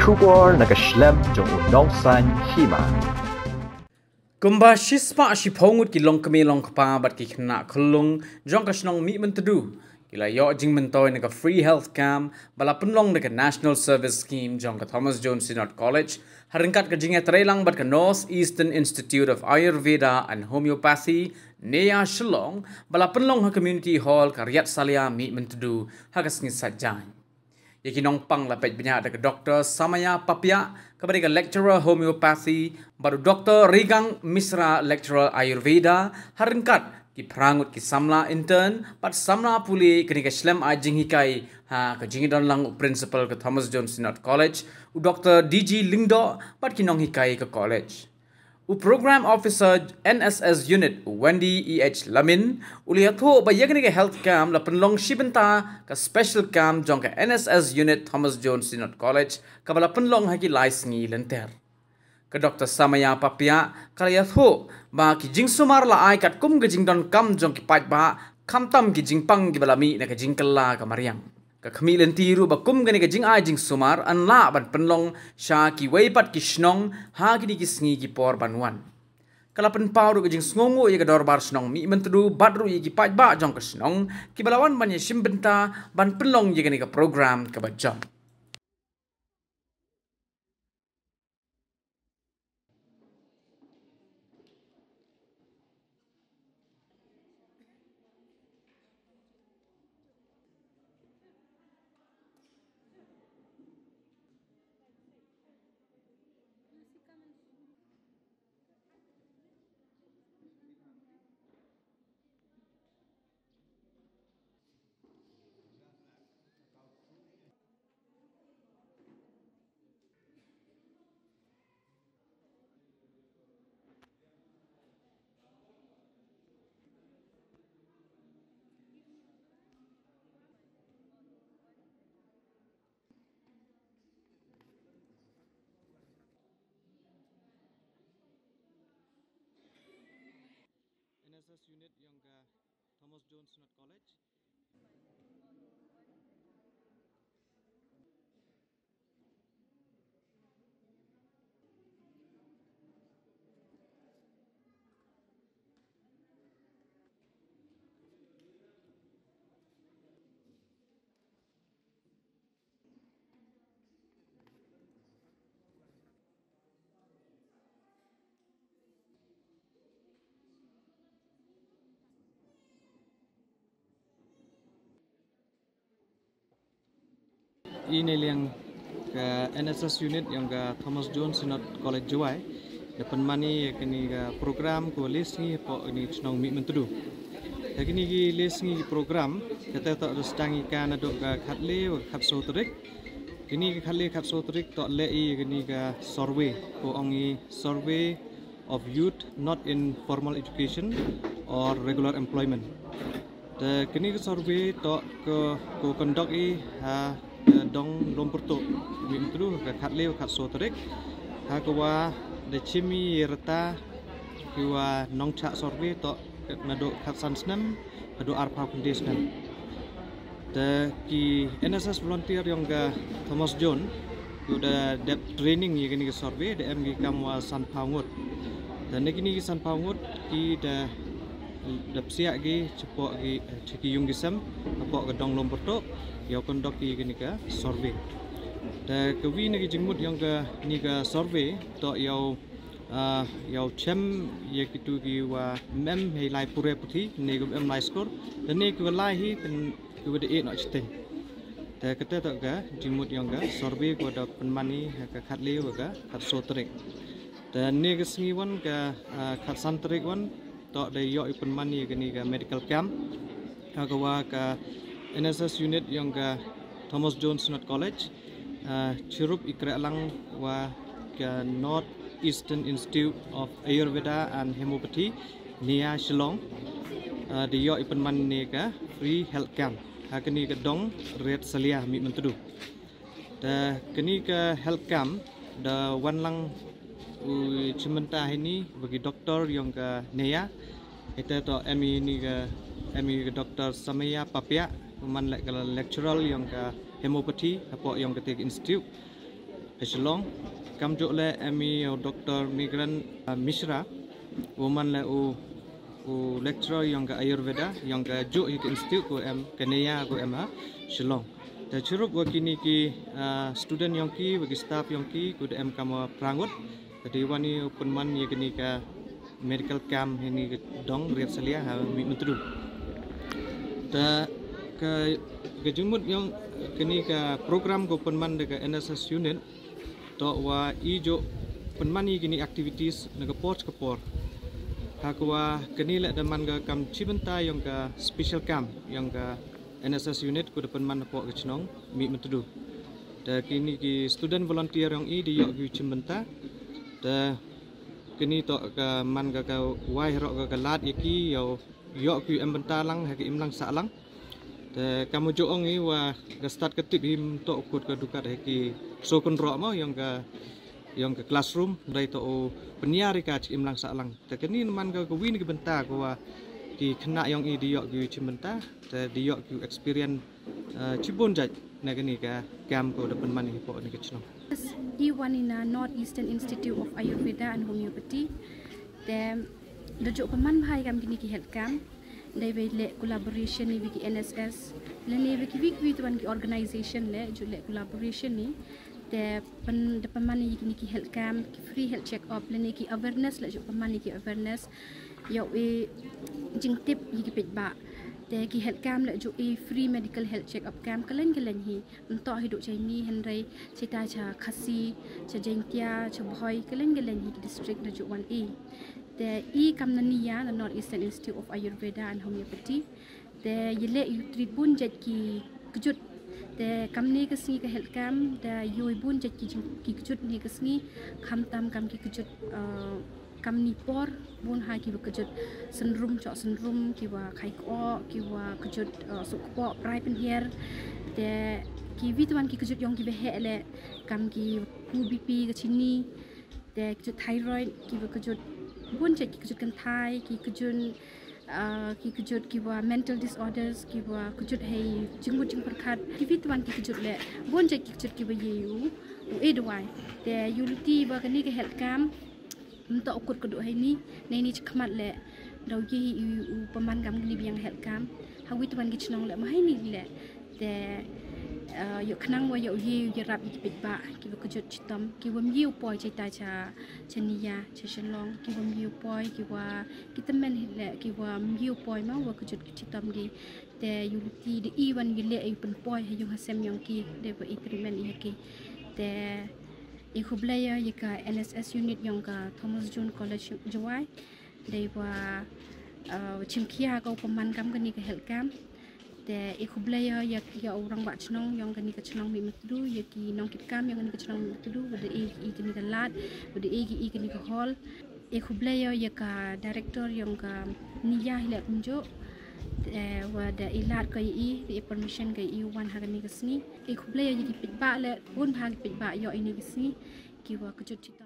Kubor nakaslem jong unongsan hima. Kumba shispa shipongut ki long kami long kapa bat ki kena kulung jong kasnong mi mentedu kila yo jing mentoy naka free health camp bala penlong naka national service scheme jong ka Thomas Jones Synod College haringkat ka jinga trelang bat ka North Eastern Institute of Ayurveda and Homeopathy Nea Shillong bala penlong ha community hall ka Riyadh Salia mi mentedu ha kasngi sajai. Yaki nong pang lapet banyak ada Dr. Samaya Papia kepada lecturer homeopathy baru Dr. Rigang Misra lecturer Ayurveda haringkat ki perangut ki samla intern pat samla puli kini ke Slam ajing hikai ha ke jingidon lang principal ke Thomas Jones Synod College u Dr. DG Lingdo pat kinong hikai ke college. U program officer NSS unit Wendy EH Lamin ulihatho bayagni ke health camp la penlong shibenta ka special camp jong ka NSS unit Thomas Jones Synod College ka bala penlong haki laisngi lenter ke Dr. Samaya Papia kalayatho ba ki jing sumar la ai kat kum ke jing don kam jong ki paj ba kam tam ki jing pang ki bala mi na ka jing kala ka mariang ka khami lentiru ba kum gani ka jing ai jing sumar an la ban penlong sha ki weipat ki snong ha ki di ki sngi ki por banwan kala pen pau ka jing sngongo ye ka dorbar snong mi mentru badru ye ki paj ba jong ka snong ki balawan ban ye shimbenta ban penlong ye gani ka program ka ba jong NSS unit yang ke Thomas Jones Synod College. Ini yang ke NSS unit yang ke Thomas Jones Synod College Juai depan mani kini ke program ko lesni po ini senang mi mentedu kini ki lesni program kata tak sedang ikan aduk ke khatle khat sotrik kini khatle khat sotrik tak lei kini ke survey ko ongi survey of youth not in formal education or regular employment the kini ke survey tak ko conduct ha dong lomporto mintru ka khatle khat sotrik ha kwa de chimi rata kwa nongcha survey to nado khat sansnam ado arpa kundesnan de ki NSS volunteer yang ga Thomas John udah depth training ye kini ke survey de mg kamwa san pangut dan kini san pangut ki da dapsia gi cepok gi ciki yung gisam apok ke dong lomporto yau kondok ki gini ka survey da kewi ni jingmut yang ka ni ka survey to yau chem ye kitu ki wa mem hei lai pure puthi ni ko em lai score dan ni ko lai hi pen ko de e no chite da kata to ka jingmut yang ka survey ko da penmani ka khatli wa ka khat sotrik dan ni ka sngiwan ka khat santrik wan to de yo penmani ka ni ka medical camp ka wa ka NSS unit yang ke Thomas Jones Synod College Cirup Ikralang wa ke North Eastern Institute of Ayurveda and Homeopathy Nia Shillong di yo ipan man ni ke free health camp kini ke dong Riyadh Salia mi mentedu da kini ke health camp da wan lang cimenta ini bagi doktor yang ke Nia itu to MI ni ke Dr. Samaya Papia man lecturer yang ke homeopathy apa yang ke institute Shillong kam jo le ami Dr. Migran Mishra woman le u lecturer yang ke Ayurveda yang ke jo ke institute ko em Kanaya ko em Shillong ta churup wa kini ki student yang ki bagi staff yang ki ko em kam prangut tadi wani penman ye kini ka medical camp ini dong riat salia ha mi mentru ta ke jumut yang kini ka program ko penman de ka NSS unit to wa ijo penman ni kini activities naga port ke por hakwa kini le daman ga kam cibenta yang ka special camp yang ka NSS unit ko depan man po ke chnong mi mentru da kini ki student volunteer yang di yok ki cibenta da kini to ka man ga wai ro ga lat iki yo yok ki embenta lang ha ki imlang sa lang da kamu joong i wa ga start ketik him to kut ka dukat ha ki so kun ro mo yang ke classroom dai to peniar ka imlang sa lang da kini man ga win ki benta ko wa ki khna yang i di yok ki cibenta da di yok ki experience cibon jaj na kini ka cam ko depan man ni po ni ke chnong E1 in Northeastern Institute of Ayurveda and Homeopathy. The job peman bahai kami kini ki health camp. They will collaboration ni bagi NSS. Lene bagi big tuan ki organisation le jo le collaboration ni. The peman ni kini ki health camp, free health check up. Lene ki awareness le jo peman ni ki awareness. Yo jing tip ki pej ba.แต่กี health camp และจูfree medical health check up camp ก็เล่นฮีมันต่อให้ดูใจนี้เห็นไรใช้ตาชาคัสซีชาเจงเตียชาบอยก็เล่นฮี district และจูวันแต่กำนันนี่ยา the Northeastern Institute of Ayurveda and Homeopathy แต่ยิ่งเละอยู่ตรีบุญจัดกีกจุดแต่กำนี้ก็สิ่งกับ health camp แต่ยูบุญจัดกีกจุดนี่ก็สิ่งคำตามคำกีกจุดkami nipor bun hai kiwa kejut senrum cok senrum kiwa kai ko kiwa kejut sukpo prai pen hier te kiwi tuan ki kejut yong ki behe le kam ki BP ke sini te kejut thyroid kiwa kejut bun cek ki kejut kan thai ki kejut kiwa mental disorders kiwa kejut hai jenggut jeng perkat kiwi tuan ki kejut le bun cek ki kejut kiwa yu edwai te yulti ba kani ke health camp untuk ukut kedua hari ni ni cekmat le dau ye peman gam ni biang health camp hawi tuan gi chnong le mai ni le te yo khnang wa yo ye rap ki pit ba ki ba kujut chitam ki wam yu poi chai ta cha chaniya cha shalong ki wam yu poi ki wa ki tamen le ki wam yu poi ma wa kujut chitam gi te yulti de iwan gi le ai pen poi ha yo hasem yong ki de ba treatment i ki te Ikhublaya yaka NSS unit yang ka Thomas John College Jawai dewa chimkia kau peman kam kani ke health camp te ikhublaya yak ya orang bak chnong yang kani ke chnong mi metdu yaki nong kit kam yang kani ke chnong metdu bade kani ke lat bade kani ke hall ikhublaya yaka director yang ka niya hile kunjo wada ilat kai permission kai wan hagani kesni ikhublaya yaki pitba le un bhag pitba yo ini kesni kiwa kejut cita